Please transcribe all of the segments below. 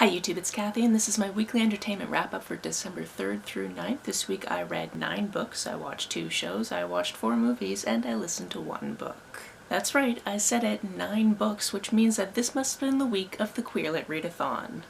Hi YouTube, it's Kathy and this is my weekly entertainment wrap-up for December 3rd through 9th. This week I read 9 books, I watched 2 shows, I watched 4 movies, and I listened to 1 book. That's right, I said it, 9 books, which means that this must have been the week of the Queer Lit Readathon.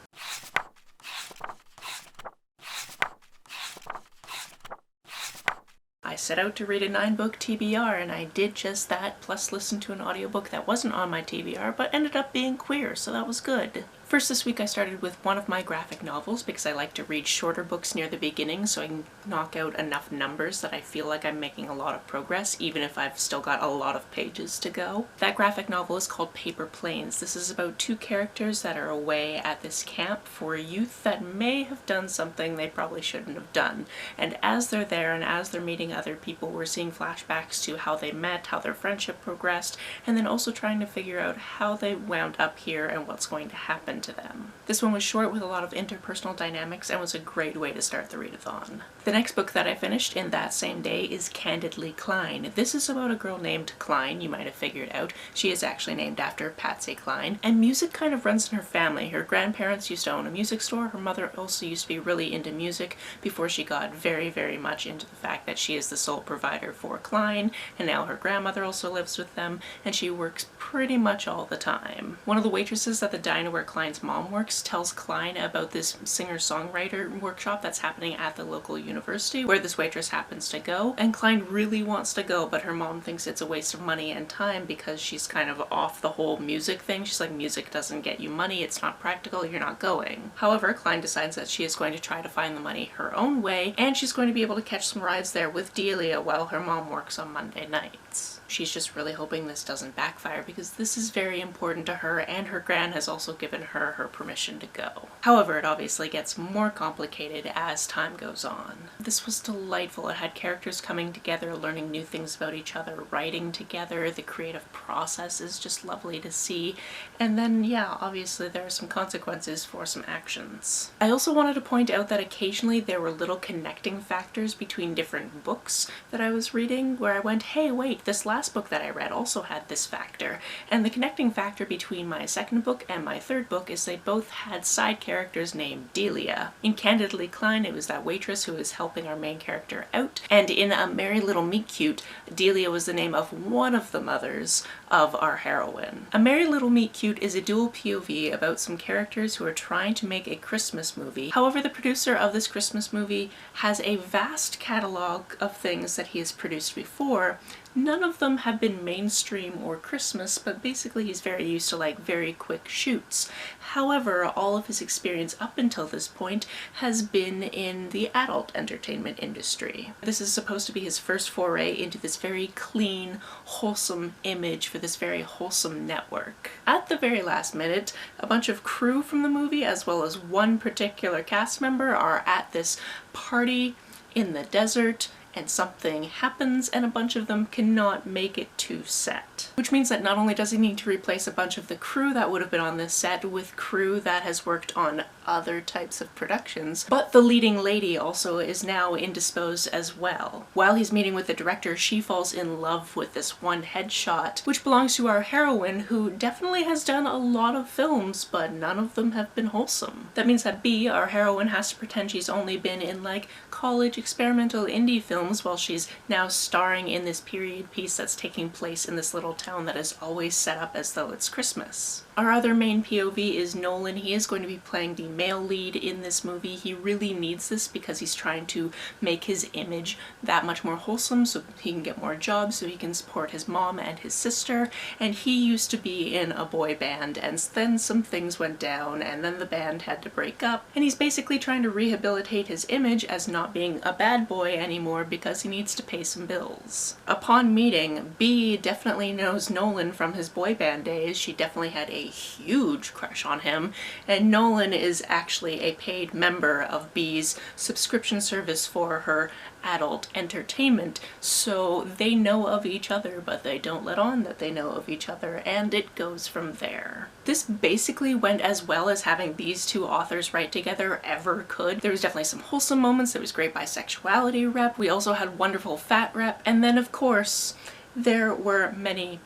I set out to read a 9-book TBR and I did just that, plus listen to an audiobook that wasn't on my TBR but ended up being queer, so that was good. First this week I started with one of my graphic novels because I like to read shorter books near the beginning so I can knock out enough numbers that I feel like I'm making a lot of progress even if I've still got a lot of pages to go. That graphic novel is called Paper Planes. This is about 2 characters that are away at this camp for youth that may have done something they probably shouldn't have done. And as they're there and as they're meeting other people, we're seeing flashbacks to how they met, how their friendship progressed, and then also trying to figure out how they wound up here and what's going to happen to them. This one was short with a lot of interpersonal dynamics and was a great way to start the readathon. The next book that I finished in that same day is Candidly, Cline. This is about a girl named Cline, you might have figured out. She is actually named after Patsy Cline, and music kind of runs in her family. Her grandparents used to own a music store, her mother also used to be really into music before she got very much into the fact that she is the sole provider for Cline, and now her grandmother also lives with them, and she works pretty much all the time. One of the waitresses at the diner where Cline's mom works tells Cline about this singer-songwriter workshop that's happening at the local university where this waitress happens to go, and Cline really wants to go but her mom thinks it's a waste of money and time because she's kind of off the whole music thing. She's like, music doesn't get you money, it's not practical, you're not going. However, Cline decides that she is going to try to find the money her own way and she's going to be able to catch some rides there with Delia while her mom works on Monday nights. She's just really hoping this doesn't backfire because this is very important to her and her gran has also given her permission to go. However, it obviously gets more complicated as time goes on. This was delightful. It had characters coming together, learning new things about each other, writing together. The creative process is just lovely to see. And then, yeah, obviously there are some consequences for some actions. I also wanted to point out that occasionally there were little connecting factors between different books that I was reading where I went, hey, wait, this last book that I read also had this factor. And the connecting factor between my second book and my third book is they both had side characters named Delia. In Candidly, Cline, it was that waitress who was helping our main character out, and in A Merry Little Meet Cute, Delia was the name of one of the mothers of our heroine. A Merry Little Meet Cute is a dual POV about some characters who are trying to make a Christmas movie. However, the producer of this Christmas movie has a vast catalog of things that he has produced before. None of them have been mainstream or Christmas, but basically he's very used to like very quick shoots. However, all of his experience up until this point has been in the adult entertainment industry. This is supposed to be his first foray into this very clean, wholesome image for this very wholesome network. At the very last minute, a bunch of crew from the movie, as well as one particular cast member, are at this party in the desert, and something happens and a bunch of them cannot make it to set. Which means that not only does he need to replace a bunch of the crew that would have been on this set with crew that has worked on other types of productions, but the leading lady also is now indisposed as well. While he's meeting with the director, she falls in love with this one headshot, which belongs to our heroine, who definitely has done a lot of films, but none of them have been wholesome. That means that B, our heroine, has to pretend she's only been in like college experimental indie films while she's now starring in this period piece that's taking place in this little town that is always set up as though it's Christmas. Our other main POV is Nolan. He is going to be playing the male lead in this movie. He really needs this because he's trying to make his image that much more wholesome so he can get more jobs, so he can support his mom and his sister. And he used to be in a boy band and then some things went down and then the band had to break up. And he's basically trying to rehabilitate his image as not being a bad boy anymore because he needs to pay some bills. Upon meeting, B definitely knows Nolan from his boy band days. She definitely had a huge crush on him, and Nolan is actually a paid member of B's subscription service for her adult entertainment, so they know of each other, but they don't let on that they know of each other, and it goes from there. This basically went as well as having these 2 authors write together ever could. There was definitely some wholesome moments, there was great bisexuality rep, we also had wonderful fat rep, and then of course there were many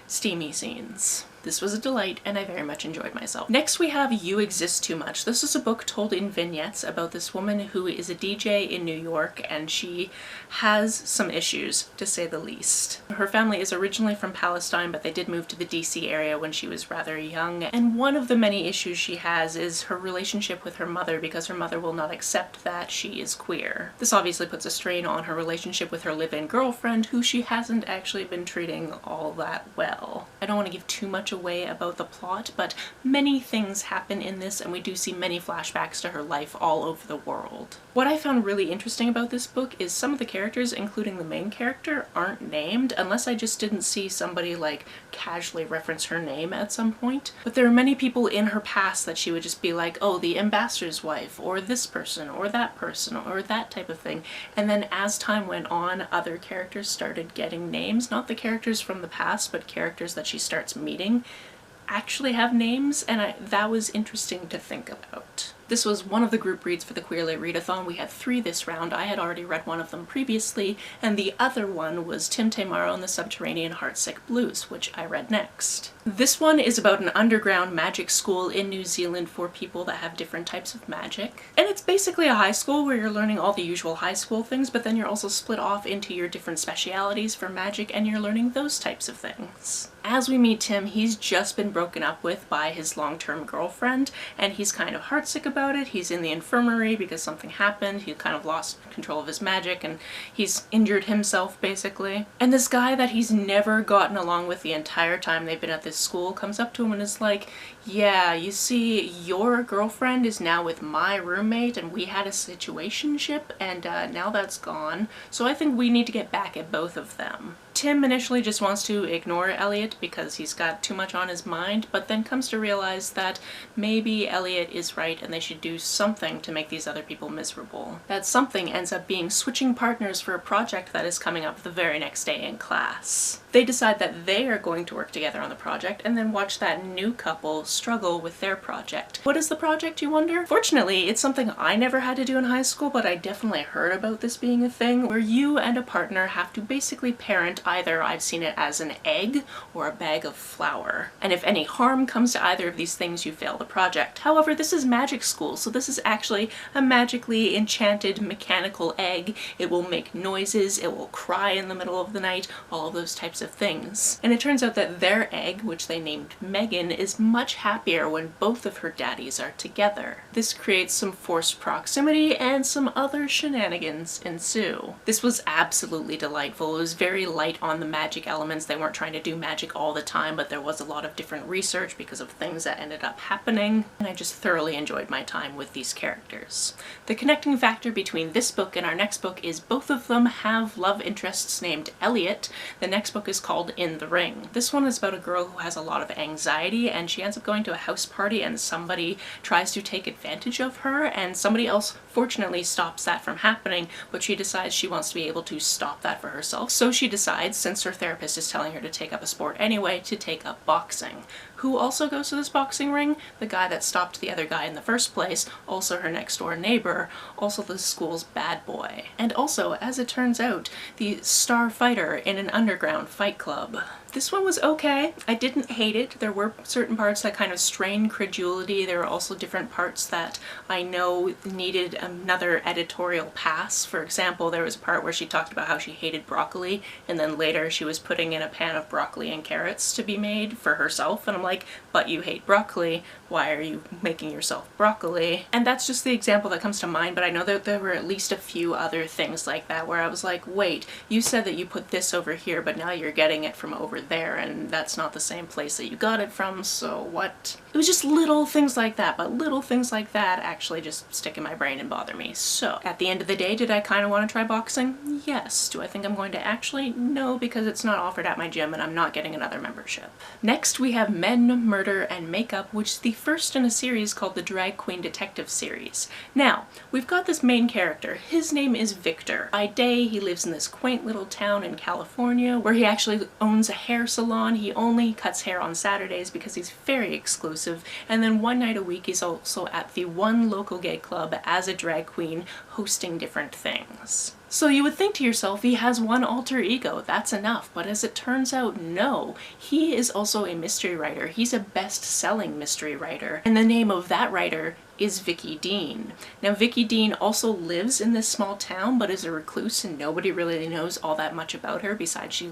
steamy scenes. This was a delight and I very much enjoyed myself. Next we have You Exist Too Much. This is a book told in vignettes about this woman who is a DJ in New York, and she has some issues, to say the least. Her family is originally from Palestine, but they did move to the DC area when she was rather young, and one of the many issues she has is her relationship with her mother, because her mother will not accept that she is queer. This obviously puts a strain on her relationship with her live-in girlfriend, who she hasn't actually been treating all that well. I don't want to give too much away about the plot, but many things happen in this, and we do see many flashbacks to her life all over the world. What I found really interesting about this book is some of the characters, including the main character, aren't named, unless I just didn't see somebody like casually reference her name at some point. But there are many people in her past that she would just be like, oh, the ambassador's wife, or this person, or that type of thing. And then as time went on, other characters started getting names, not the characters from the past, but characters that she starts meeting actually have names, and that was interesting to think about. This was one of the group reads for the Queer Lit Readathon. We had 3 this round. I had already read one of them previously, and the other one was Maro and the Subterranean Heartsick Blues, which I read next. This one is about an underground magic school in New Zealand for people that have different types of magic. And it's basically a high school where you're learning all the usual high school things, but then you're also split off into your different specialities for magic, and you're learning those types of things. As we meet Tim, he's just been broken up with by his long-term girlfriend, and he's kind of heartsick about it. He's in the infirmary because something happened. He kind of lost control of his magic, and he's injured himself, basically. And this guy that he's never gotten along with the entire time they've been at this school comes up to him and is like, yeah, you see, your girlfriend is now with my roommate, and we had a situationship, and now that's gone, so I think we need to get back at both of them. Tim initially just wants to ignore Elliot because he's got too much on his mind, but then comes to realize that maybe Elliot is right and they should do something to make these other people miserable. That something ends up being switching partners for a project that is coming up the very next day in class. They decide that they are going to work together on the project and then watch that new couple struggle with their project. What is the project, you wonder? Fortunately, it's something I never had to do in high school, but I definitely heard about this being a thing, where you and a partner have to basically parent either, I've seen it as an egg or a bag of flour. And if any harm comes to either of these things, you fail the project. However, this is magic school, so this is actually a magically enchanted mechanical egg. It will make noises, it will cry in the middle of the night, all of those types of things. And it turns out that their egg, which they named Megan, is much happier when both of her daddies are together. This creates some forced proximity and some other shenanigans ensue. This was absolutely delightful. It was very light on the magic elements. They weren't trying to do magic all the time, but there was a lot of different research because of things that ended up happening, and I just thoroughly enjoyed my time with these characters. The connecting factor between this book and our next book is both of them have love interests named Elliot. The next book is called In the Ring. This one is about a girl who has a lot of anxiety, and she ends up going to a house party and somebody tries to take advantage of her, and somebody else fortunately stops that from happening, but she decides she wants to be able to stop that for herself. So she decides, since her therapist is telling her to take up a sport anyway, to take up boxing. Who also goes to this boxing ring? The guy that stopped the other guy in the first place, also her next door neighbor, also the school's bad boy. And also, as it turns out, the star fighter in an underground fight club. This one was okay. I didn't hate it. There were certain parts that kind of strained credulity. There were also different parts that I know needed another editorial pass. For example, there was a part where she talked about how she hated broccoli, and then later she was putting in a pan of broccoli and carrots to be made for herself, and I'm like, but you hate broccoli. Why are you making yourself broccoli? And that's just the example that comes to mind, but I know that there were at least a few other things like that where I was like, wait, you said that you put this over here, but now you're getting it from over there, and that's not the same place that you got it from, so what? It was just little things like that, but little things like that actually just stick in my brain and bother me. So at the end of the day, did I kind of want to try boxing? Yes. Do I think I'm going to actually? No, because it's not offered at my gym and I'm not getting another membership. Next we have Men, Murder, and Makeup, which is the first in a series called the Drag Queen Detective series. Now, we've got this main character. His name is Victor. By day, he lives in this quaint little town in California where he actually owns a hair salon. He only cuts hair on Saturdays because he's very exclusive, and then one night a week he's also at the one local gay club as a drag queen hosting different things. So you would think to yourself, he has one alter ego, that's enough, but as it turns out, no. He is also a mystery writer. He's a best-selling mystery writer, and the name of that writer is Vicky Dean. Now, Vicky Dean also lives in this small town, but is a recluse, and nobody really knows all that much about her besides she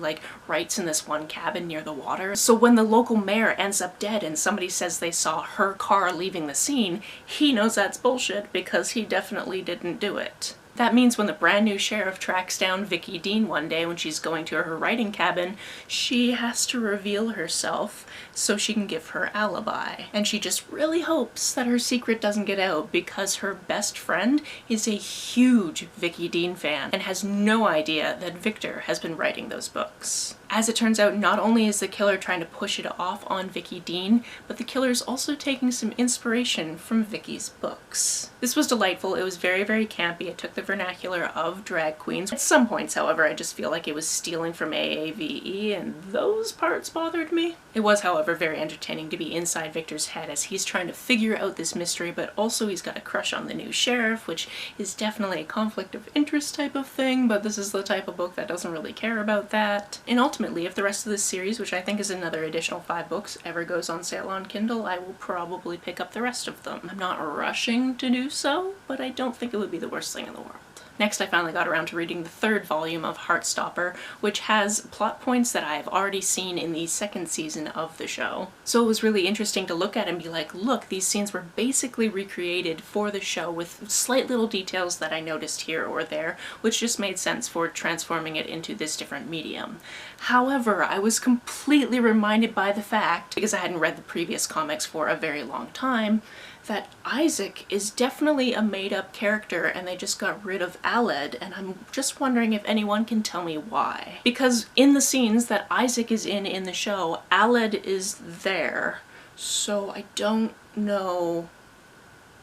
writes in this one cabin near the water. So when the local mayor ends up dead and somebody says they saw her car leaving the scene, he knows that's bullshit because he definitely didn't do it. That means when the brand new sheriff tracks down Vicky Dean one day when she's going to her writing cabin, she has to reveal herself so she can give her alibi. And she just really hopes that her secret doesn't get out because her best friend is a huge Vicky Dean fan and has no idea that Victor has been writing those books. As it turns out, not only is the killer trying to push it off on Vicky Dean, but the killer is also taking some inspiration from Vicky's books. This was delightful. It was very, very campy. It took the vernacular of drag queens. At some points, however, I just feel like it was stealing from AAVE, and those parts bothered me. It was, however, very entertaining to be inside Victor's head as he's trying to figure out this mystery, but also he's got a crush on the new sheriff, which is definitely a conflict of interest type of thing, but this is the type of book that doesn't really care about that. And ultimately, if the rest of this series, which I think is another additional 5 books, ever goes on sale on Kindle, I will probably pick up the rest of them. I'm not rushing to do so, but I don't think it would be the worst thing in the world. Next, I finally got around to reading the 3rd volume of Heartstopper, which has plot points that I have already seen in the 2nd season of the show. So it was really interesting to look at and be like, look, these scenes were basically recreated for the show with slight little details that I noticed here or there, which just made sense for transforming it into this different medium. However, I was completely reminded by the fact, because I hadn't read the previous comics for a very long time, that Isaac is definitely a made-up character and they just got rid of Aled, and I'm just wondering if anyone can tell me why. Because in the scenes that Isaac is in the show, Aled is there, so I don't know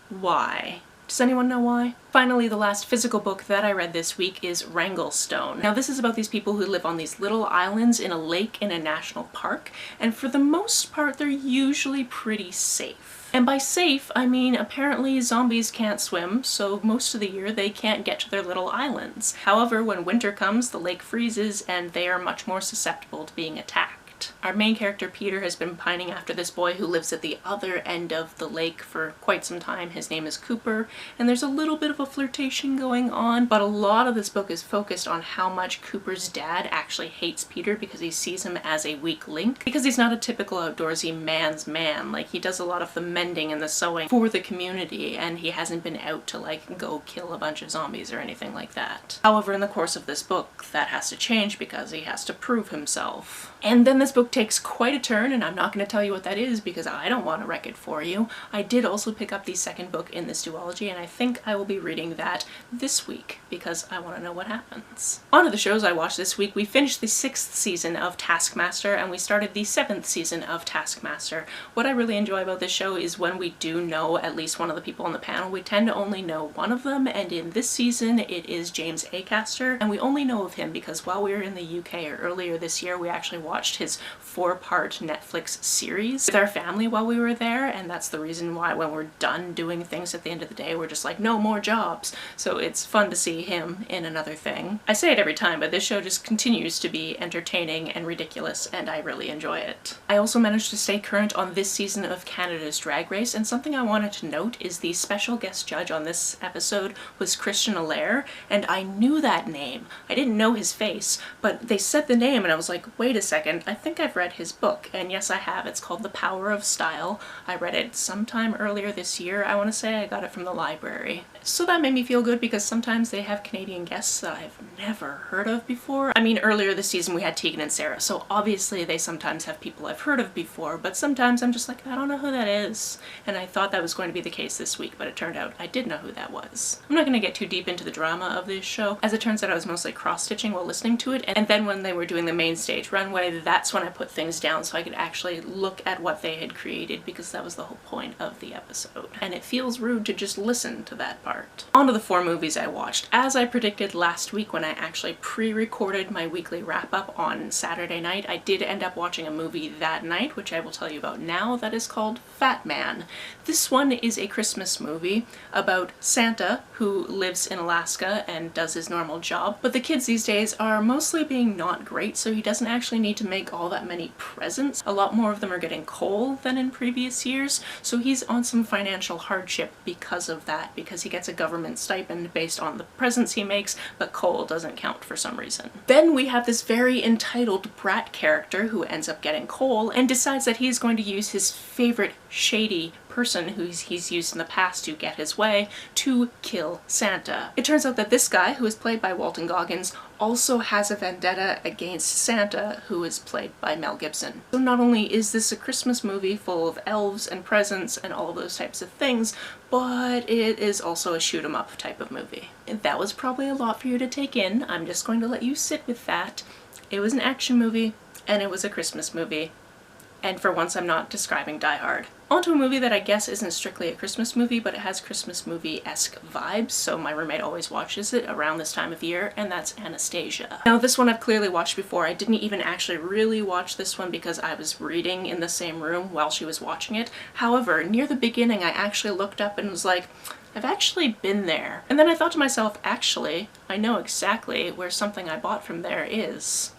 why. Does anyone know why? Finally, the last physical book that I read this week is Wranglestone. Now, this is about these people who live on these little islands in a lake in a national park, and for the most part, they're usually pretty safe. And by safe, I mean apparently zombies can't swim, so most of the year they can't get to their little islands. However, when winter comes, the lake freezes and they are much more susceptible to being attacked. Our main character, Peter, has been pining after this boy who lives at the other end of the lake for quite some time. His name is Cooper, and there's a little bit of a flirtation going on, but a lot of this book is focused on how much Cooper's dad actually hates Peter because he sees him as a weak link, because he's not a typical outdoorsy man's man. Like, he does a lot of the mending and the sewing for the community, and he hasn't been out to go kill a bunch of zombies or anything like that. However, in the course of this book, that has to change because he has to prove himself. And then this book takes quite a turn, and I'm not going to tell you what that is because I don't want to wreck it for you. I did also pick up the 2nd book in this duology, and I think I will be reading that this week because I want to know what happens. On to the shows I watched this week. We finished the 6th season of Taskmaster, and we started the 7th season of Taskmaster. What I really enjoy about this show is when we do know at least one of the people on the panel. We tend to only know one of them, and in this season it is James Acaster, and we only know of him because while we were in the UK earlier this year, we actually watched his 4-part Netflix series with our family while we were there, and that's the reason why when we're done doing things at the end of the day, we're just like, no more jobs. So it's fun to see him in another thing. I say it every time, but this show just continues to be entertaining and ridiculous, and I really enjoy it. I also managed to stay current on this season of Canada's Drag Race, and something I wanted to note is the special guest judge on this episode was Christian Allaire, and I knew that name. I didn't know his face, but they said the name and I was like, wait a second, I think I've read his book, and yes I have. It's called The Power of Style. I read it sometime earlier this year. I want to say I got it from the library. So that made me feel good because sometimes they have Canadian guests that I've never heard of before. I mean, earlier this season we had Tegan and Sarah, so obviously they sometimes have people I've heard of before, but sometimes I'm just like, I don't know who that is. And I thought that was going to be the case this week, but it turned out I did know who that was. I'm not going to get too deep into the drama of this show. As it turns out, I was mostly cross-stitching while listening to it, and then when they were doing the main stage runway, that's when I put put things down so I could actually look at what they had created, because that was the whole point of the episode. And it feels rude to just listen to that part. On to the 4 movies I watched. As I predicted last week when I actually pre-recorded my weekly wrap-up on Saturday night, I did end up watching a movie that night, which I will tell you about now, that is called Fatman. This one is a Christmas movie about Santa, who lives in Alaska and does his normal job, but the kids these days are mostly being not great, so he doesn't actually need to make all that many presents. A lot more of them are getting coal than in previous years, so he's on some financial hardship because of that, because he gets a government stipend based on the presents he makes, but coal doesn't count for some reason. Then we have this very entitled brat character who ends up getting coal and decides that he's going to use his favorite shady person who he's used in the past to get his way to kill Santa. It turns out that this guy, who is played by Walton Goggins, also has a vendetta against Santa, who is played by Mel Gibson. So not only is this a Christmas movie full of elves and presents and all of those types of things, but it is also a shoot 'em up type of movie. And that was probably a lot for you to take in. I'm just going to let you sit with that. It was an action movie, and it was a Christmas movie. And for once I'm not describing Die Hard. On to a movie that I guess isn't strictly a Christmas movie, but it has Christmas movie-esque vibes, so my roommate always watches it around this time of year, and that's Anastasia. Now this one I've clearly watched before. I didn't even actually really watch this one because I was reading in the same room while she was watching it. However, near the beginning I actually looked up and was like, I've actually been there. And then I thought to myself, actually, I know exactly where something I bought from there is.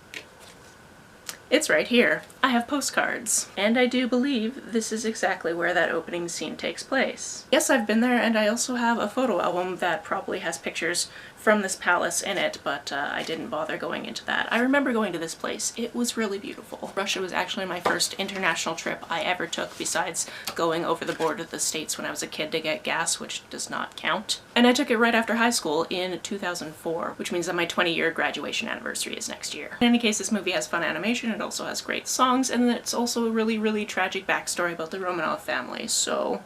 It's right here. I have postcards. And I do believe this is exactly where that opening scene takes place. Yes, I've been there, and I also have a photo album that probably has pictures from this palace in it, but I didn't bother going into that. I remember going to this place. It was really beautiful. Russia was actually my first international trip I ever took, besides going over the border to the States when I was a kid to get gas, which does not count. And I took it right after high school in 2004, which means that my 20-year graduation anniversary is next year. In any case, this movie has fun animation, it also has great songs, and it's also a really, really tragic backstory about the Romanov family, so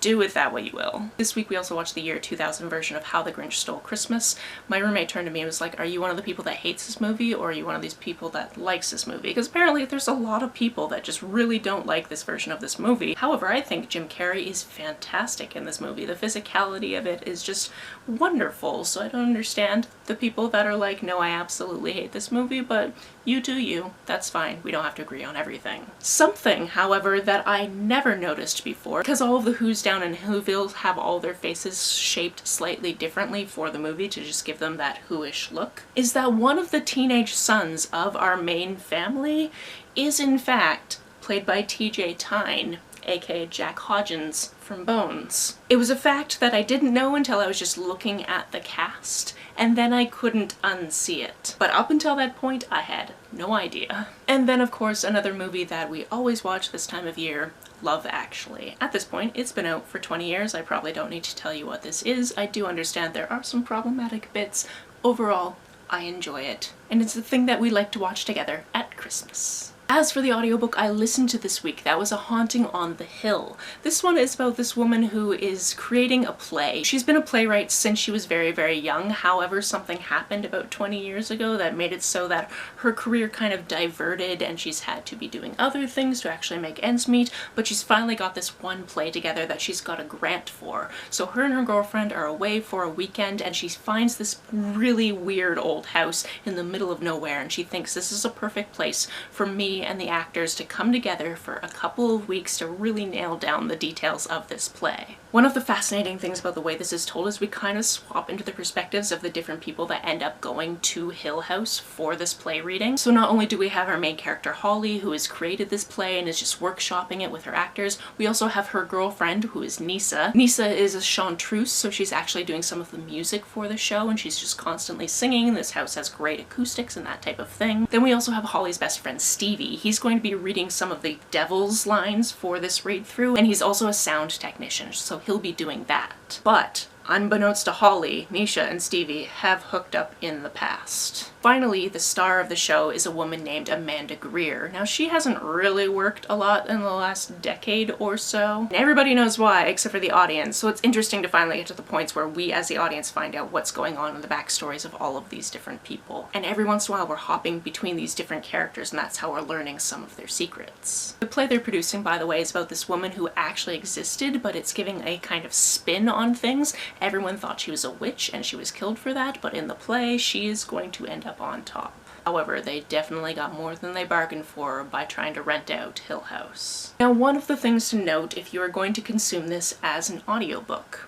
do with that what you will. This week we also watched the year 2000 version of How the Grinch Stole Christmas. My roommate turned to me and was like, are you one of the people that hates this movie, or are you one of these people that likes this movie? Because apparently there's a lot of people that just really don't like this version of this movie. However, I think Jim Carrey is fantastic in this movie. The physicality of it is just wonderful, so I don't understand the people that are like, no, I absolutely hate this movie, but you do you. That's fine. We don't have to agree on everything. Something, however, that I never noticed before, because all of the Who's down in Whoville have all their faces shaped slightly differently for the movie to just give them that Who-ish look, is that one of the teenage sons of our main family is in fact played by TJ Tyne, aka Jack Hodgins from Bones. It was a fact that I didn't know until I was just looking at the cast, and then I couldn't unsee it. But up until that point, I had no idea. And then of course another movie that we always watch this time of year, Love Actually. At this point, it's been out for 20 years. I probably don't need to tell you what this is. I do understand there are some problematic bits. Overall, I enjoy it. And it's the thing that we like to watch together at Christmas. As for the audiobook I listened to this week, that was A Haunting on the Hill. This one is about this woman who is creating a play. She's been a playwright since she was very, very young. However, something happened about 20 years ago that made it so that her career kind of diverted and she's had to be doing other things to actually make ends meet, but she's finally got this one play together that she's got a grant for. So her and her girlfriend are away for a weekend and she finds this really weird old house in the middle of nowhere, and she thinks this is a perfect place for me and the actors to come together for a couple of weeks to really nail down the details of this play. One of the fascinating things about the way this is told is we kind of swap into the perspectives of the different people that end up going to Hill House for this play reading. So not only do we have our main character Holly, who has created this play and is just workshopping it with her actors, we also have her girlfriend, who is Nisa. Nisa is a chanteuse, so she's actually doing some of the music for the show and she's just constantly singing. This house has great acoustics and that type of thing. Then we also have Holly's best friend Stevie. He's going to be reading some of the Devil's lines for this read through, and he's also a sound technician, so he'll be doing that. But unbeknownst to Holly, Nisha and Stevie have hooked up in the past. Finally, the star of the show is a woman named Amanda Greer. Now, she hasn't really worked a lot in the last decade or so. And everybody knows why, except for the audience, so it's interesting to finally get to the points where we as the audience find out what's going on in the backstories of all of these different people. And every once in a while we're hopping between these different characters, and that's how we're learning some of their secrets. The play they're producing, by the way, is about this woman who actually existed, but it's giving a kind of spin on things. Everyone thought she was a witch and she was killed for that, but in the play she is going to end up on top. However, they definitely got more than they bargained for by trying to rent out Hill House. Now, one of the things to note if you are going to consume this as an audiobook,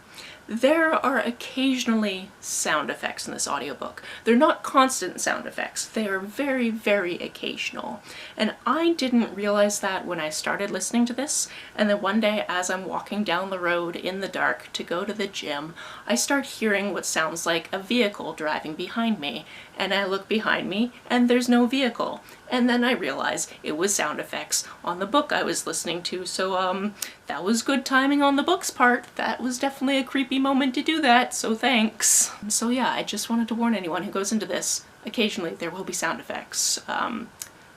there are occasionally sound effects in this audiobook. They're not constant sound effects, they are very, very occasional. And I didn't realize that when I started listening to this, and then one day as I'm walking down the road in the dark to go to the gym, I start hearing what sounds like a vehicle driving behind me, and I look behind me and there's no vehicle. And then I realize it was sound effects on the book I was listening to, so that was good timing on the book's part. That was definitely a creepy moment to do that, so thanks. So yeah, I just wanted to warn anyone who goes into this, occasionally there will be sound effects.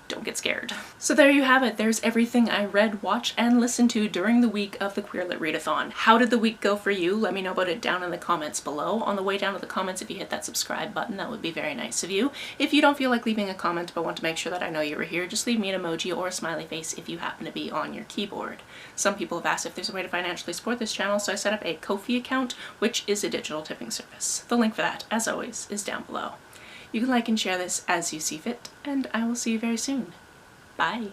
Don't get scared. So there you have it. There's everything I read, watched, and listened to during the week of the Queer Lit Readathon. How did the week go for you? Let me know about it down in the comments below. On the way down to the comments, if you hit that subscribe button, that would be very nice of you. If you don't feel like leaving a comment but want to make sure that I know you were here, just leave me an emoji or a smiley face if you happen to be on your keyboard. Some people have asked if there's a way to financially support this channel, so I set up a Ko-fi account, which is a digital tipping service. The link for that, as always, is down below. You can like and share this as you see fit, and I will see you very soon. Bye!